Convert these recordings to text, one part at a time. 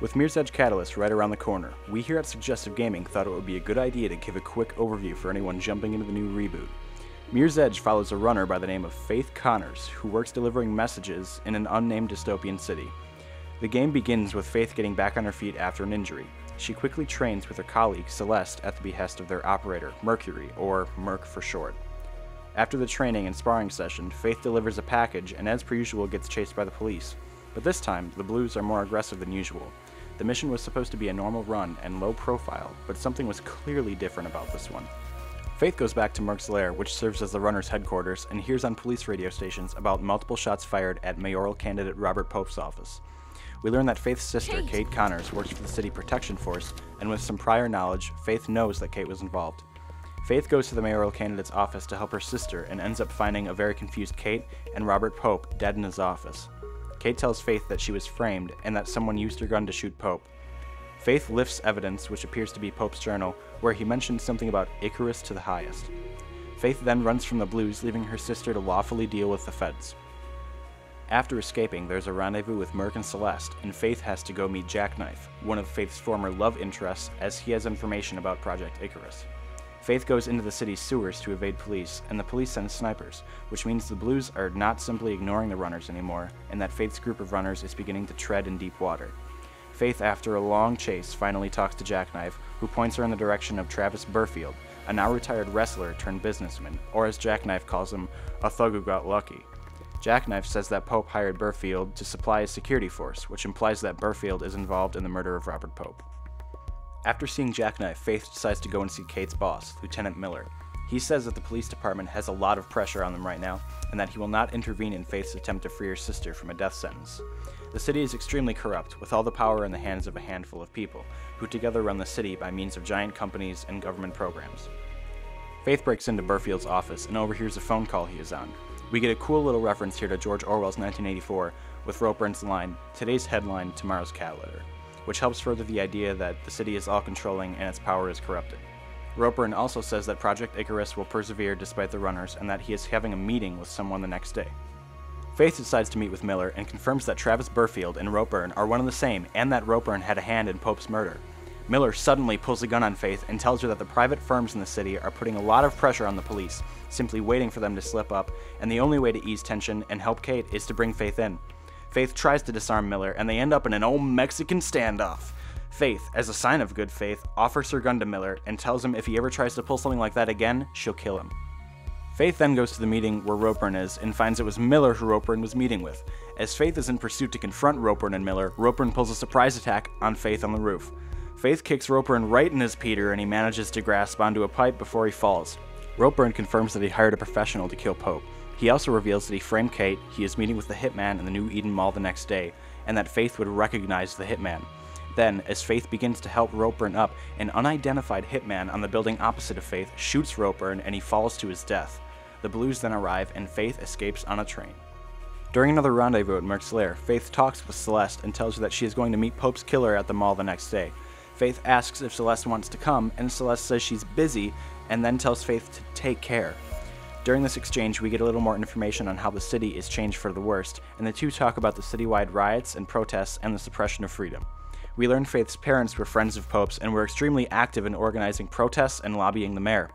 With Mirror's Edge Catalyst right around the corner, we here at Suggestive Gaming thought it would be a good idea to give a quick overview for anyone jumping into the new reboot. Mirror's Edge follows a runner by the name of Faith Connors, who works delivering messages in an unnamed dystopian city. The game begins with Faith getting back on her feet after an injury. She quickly trains with her colleague Celeste at the behest of their operator, Mercury, or Merc for short. After the training and sparring session, Faith delivers a package and as per usual gets chased by the police. But this time, the Blues are more aggressive than usual. The mission was supposed to be a normal run and low profile, but something was clearly different about this one. Faith goes back to Merc's Lair, which serves as the runner's headquarters, and hears on police radio stations about multiple shots fired at mayoral candidate Robert Pope's office. We learn that Faith's sister, Kate Connors, works for the city protection force, and with some prior knowledge, Faith knows that Kate was involved. Faith goes to the mayoral candidate's office to help her sister and ends up finding a very confused Kate and Robert Pope dead in his office. Kate tells Faith that she was framed and that someone used her gun to shoot Pope. Faith lifts evidence, which appears to be Pope's journal, where he mentions something about Icarus to the highest. Faith then runs from the Blues, leaving her sister to lawfully deal with the feds. After escaping, there's a rendezvous with Merc and Celeste, and Faith has to go meet Jackknife, one of Faith's former love interests, as he has information about Project Icarus. Faith goes into the city's sewers to evade police, and the police send snipers, which means the Blues are not simply ignoring the runners anymore, and that Faith's group of runners is beginning to tread in deep water. Faith, after a long chase, finally talks to Jackknife, who points her in the direction of Travis Burfield, a now retired wrestler turned businessman, or as Jackknife calls him, a thug who got lucky. Jackknife says that Pope hired Burfield to supply his security force, which implies that Burfield is involved in the murder of Robert Pope. After seeing Jackknife, Faith decides to go and see Kate's boss, Lieutenant Miller. He says that the police department has a lot of pressure on them right now, and that he will not intervene in Faith's attempt to free her sister from a death sentence. The city is extremely corrupt, with all the power in the hands of a handful of people, who together run the city by means of giant companies and government programs. Faith breaks into Burfield's office and overhears a phone call he is on. We get a cool little reference here to George Orwell's 1984, with Ropern's line, "Today's headline, tomorrow's cat litter," which helps further the idea that the city is all-controlling and its power is corrupted. Ropern also says that Project Icarus will persevere despite the runners and that he is having a meeting with someone the next day. Faith decides to meet with Miller and confirms that Travis Burfield and Ropern are one and the same and that Ropern had a hand in Pope's murder. Miller suddenly pulls a gun on Faith and tells her that the private firms in the city are putting a lot of pressure on the police, simply waiting for them to slip up, and the only way to ease tension and help Kate is to bring Faith in. Faith tries to disarm Miller, and they end up in an old Mexican standoff. Faith, as a sign of good faith, offers her gun to Miller and tells him if he ever tries to pull something like that again, she'll kill him. Faith then goes to the meeting where Ropern is and finds it was Miller who Ropern was meeting with. As Faith is in pursuit to confront Ropern and Miller, Ropern pulls a surprise attack on Faith on the roof. Faith kicks Ropern right in his Peter and he manages to grasp onto a pipe before he falls. Ropern confirms that he hired a professional to kill Pope. He also reveals that he framed Kate, he is meeting with the hitman in the New Eden Mall the next day, and that Faith would recognize the hitman. Then, as Faith begins to help Ropern up, an unidentified hitman on the building opposite of Faith shoots Ropern and he falls to his death. The Blues then arrive and Faith escapes on a train. During another rendezvous at Merc's Lair, Faith talks with Celeste and tells her that she is going to meet Pope's killer at the mall the next day. Faith asks if Celeste wants to come, and Celeste says she's busy, and then tells Faith to take care. During this exchange, we get a little more information on how the city is changed for the worst, and the two talk about the citywide riots and protests and the suppression of freedom. We learn Faith's parents were friends of Pope's and were extremely active in organizing protests and lobbying the mayor.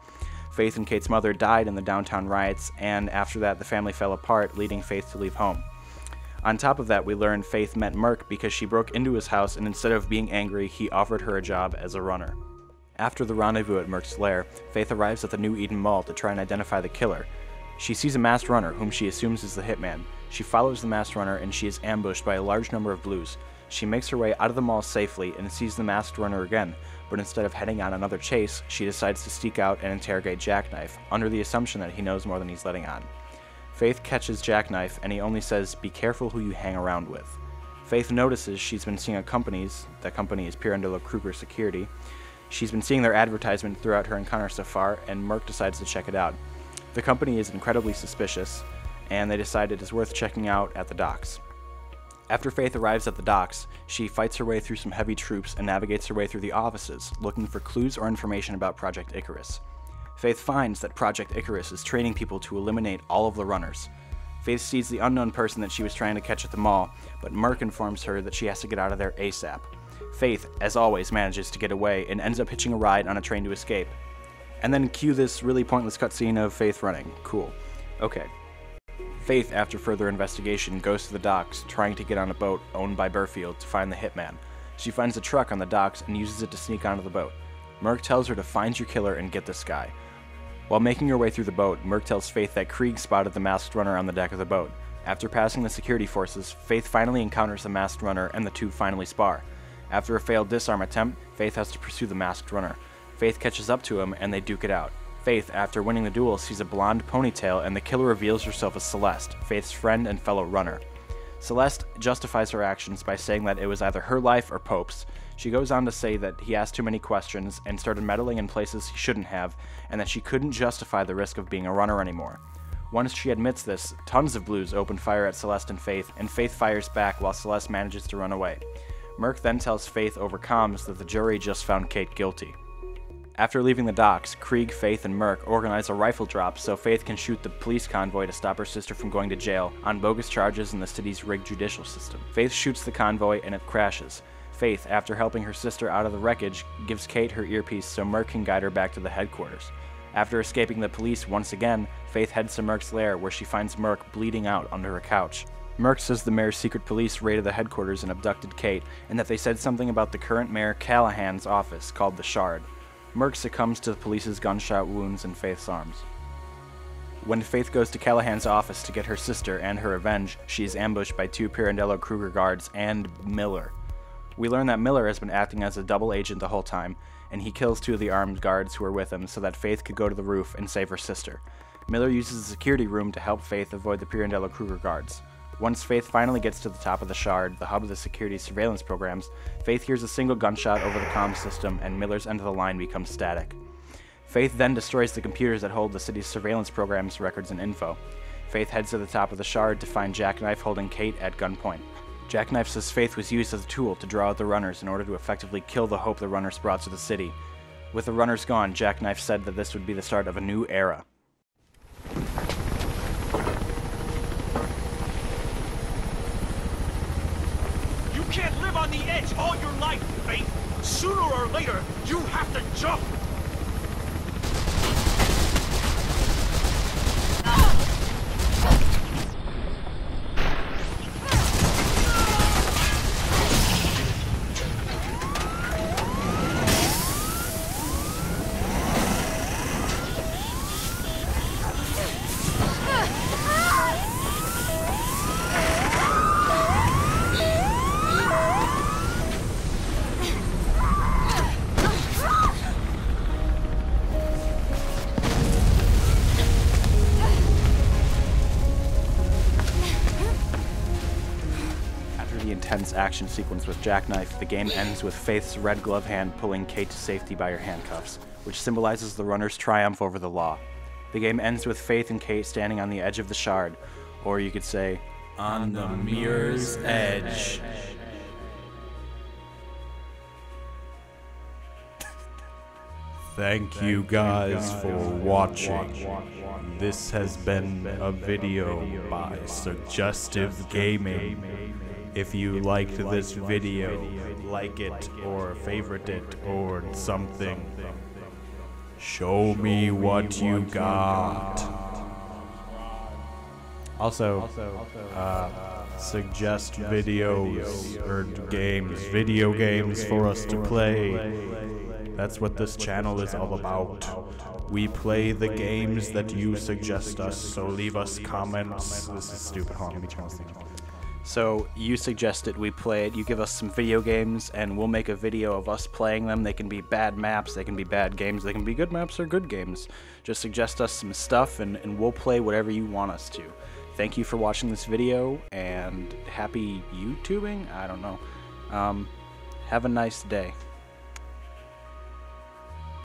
Faith and Kate's mother died in the downtown riots, and after that the family fell apart, leading Faith to leave home. On top of that, we learn Faith met Merc because she broke into his house and instead of being angry, he offered her a job as a runner. After the rendezvous at Merc's Lair, Faith arrives at the New Eden Mall to try and identify the killer. She sees a masked runner, whom she assumes is the hitman. She follows the masked runner and she is ambushed by a large number of Blues. She makes her way out of the mall safely and sees the masked runner again, but instead of heading on another chase, she decides to sneak out and interrogate Jackknife, under the assumption that he knows more than he's letting on. Faith catches Jackknife and he only says, "Be careful who you hang around with." Faith notices she's been seeing that company is Pirandolo Kruger Security. She's been seeing their advertisement throughout her encounter so far, and Merc decides to check it out. The company is incredibly suspicious, and they decide it is worth checking out at the docks. After Faith arrives at the docks, she fights her way through some heavy troops and navigates her way through the offices, looking for clues or information about Project Icarus. Faith finds that Project Icarus is training people to eliminate all of the runners. Faith sees the unknown person that she was trying to catch at the mall, but Merc informs her that she has to get out of there ASAP. Faith, as always, manages to get away and ends up hitching a ride on a train to escape. And then cue this really pointless cutscene of Faith running. Cool. Okay. Faith, after further investigation, goes to the docks, trying to get on a boat owned by Burfield to find the hitman. She finds a truck on the docks and uses it to sneak onto the boat. Merc tells her to find your killer and get this guy. While making her way through the boat, Merc tells Faith that Krieg spotted the masked runner on the deck of the boat. After passing the security forces, Faith finally encounters the masked runner and the two finally spar. After a failed disarm attempt, Faith has to pursue the masked runner. Faith catches up to him and they duke it out. Faith, after winning the duel, sees a blonde ponytail and the killer reveals herself as Celeste, Faith's friend and fellow runner. Celeste justifies her actions by saying that it was either her life or Pope's. She goes on to say that he asked too many questions and started meddling in places he shouldn't have, and that she couldn't justify the risk of being a runner anymore. Once she admits this, tons of blues open fire at Celeste and Faith fires back while Celeste manages to run away. Merc then tells Faith over comms that the jury just found Kate guilty. After leaving the docks, Krieg, Faith, and Merc organize a rifle drop so Faith can shoot the police convoy to stop her sister from going to jail on bogus charges in the city's rigged judicial system. Faith shoots the convoy and it crashes. Faith, after helping her sister out of the wreckage, gives Kate her earpiece so Merc can guide her back to the headquarters. After escaping the police once again, Faith heads to Merc's lair where she finds Merc bleeding out under a couch. Merc says the mayor's secret police raided the headquarters and abducted Kate, and that they said something about the current mayor Callahan's office called the Shard. Merc succumbs to the police's gunshot wounds in Faith's arms. When Faith goes to Callahan's office to get her sister and her revenge, she is ambushed by two Pirandello Kruger guards and Miller. We learn that Miller has been acting as a double agent the whole time, and he kills two of the armed guards who are with him so that Faith could go to the roof and save her sister. Miller uses the security room to help Faith avoid the Pirandello Kruger guards. Once Faith finally gets to the top of the Shard, the hub of the security surveillance programs, Faith hears a single gunshot over the comm system and Miller's end of the line becomes static. Faith then destroys the computers that hold the city's surveillance programs, records, and info. Faith heads to the top of the Shard to find Jackknife holding Kate at gunpoint. Jackknife says Faith was used as a tool to draw out the runners in order to effectively kill the hope the runners brought to the city. With the runners gone, Jackknife said that this would be the start of a new era. You can't live on the edge all your life, Faith! Sooner or later, you have to jump! Intense action sequence with Jackknife, the game ends with Faith's red glove hand pulling Kate to safety by her handcuffs, which symbolizes the runner's triumph over the law. The game ends with Faith and Kate standing on the edge of the Shard, or you could say, on the mirror's edge. Thank you guys for watching. This has been a video by Suggestive Gaming. If you liked this video, like it or favorite it or something. Show me what you got. Also, suggest videos or video games for us to play. That's what this channel is all about. We play the games that you suggest us, so leave us comments. This is stupid. Hold on, let me turn this thing on. So you suggest it, we play it, you give us some video games, and we'll make a video of us playing them. They can be bad maps, they can be bad games, they can be good maps or good games. Just suggest us some stuff, and we'll play whatever you want us to. Thank you for watching this video, and happy YouTubing? I don't know. Have a nice day.